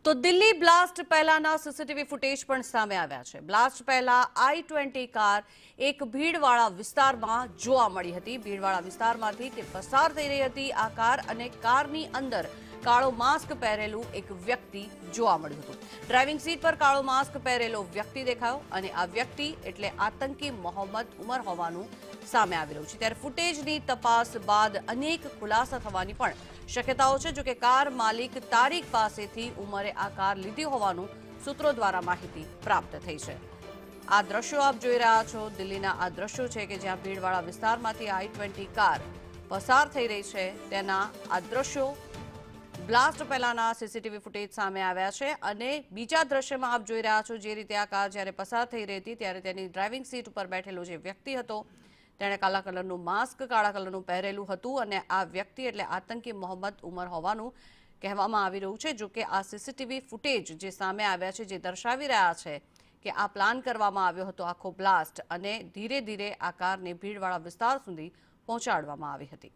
તો દિલ્હી બ્લાસ્ટ પહેલાના CCTV footage પણ સામે આવ્યા છે। બ્લાસ્ટ પહેલા i20 કાર એક ભીડવાળા વિસ્તારમાં જોવા મળી હતી। ભીડવાળા વિસ્તારમાંથી તે પસાર થઈ રહી હતી આ કાર અને કારની અંદર કાળો માસ્ક પહેરેલું એક વ્યક્તિ જોવા મળ્યું હતું। ડ્રાઇવિંગ સીટ પર કાળો માસ્ક પહેરેલો વ્યક્તિ દેખાયો અને આ વ્યક્તિ એટલે આતંકી મોહમ્મદ ઉમર હોવાનું સામે આવી રહ્યું છે। ત્યારે ફૂટેજની તપાસ બાદ અનેક ખુલાસા થવાની પણ શક્યતાઓ છે। જો કે કાર માલિક તારીખ પાસેથી ઉમરે આ કાર લીધી હોવાનું સૂત્રો દ્વારા માહિતી પ્રાપ્ત થઈ છે। આ દ્રશ્યો આપ જોઈ રહ્યા છો, દિલ્હીના આ દ્રશ્યો છે કે જ્યાં ભીડવાળા વિસ્તારમાંથી i20 કાર પસાર થઈ રહી છે તેના આ દ્રશ્યો બ્લાસ્ટ પહેલાના સીસીટીવી ફૂટેજ સામે આવ્યા છે। અને બીજા દ્રશ્યમાં આપ જોઈ રહ્યા છો જે રીતે આ કાર જ્યારે પસાર થઈ રહી હતી ત્યારે તેની ડ્રાઇવિંગ સીટ ઉપર બેઠેલો જે વ્યક્તિ હતો તેણે કાળા કલરનું માસ્ક કાળા કલરનું પહેરેલું હતું અને આ વ્યક્તિ એટલે આતંકી મોહમ્મદ ઉમર હોવાનું કહેવામાં આવી રહ્યું છે। જો કે આ સીસીટીવી ફૂટેજ જે સામે આવ્યા છે જે દર્શાવી રહ્યા છે કે આ પ્લાન કરવામાં આવ્યો હતો આખો બ્લાસ્ટ અને ધીરે ધીરે આ કારને ભીડવાળા વિસ્તાર સુધી પહોંચાડવામાં આવી હતી।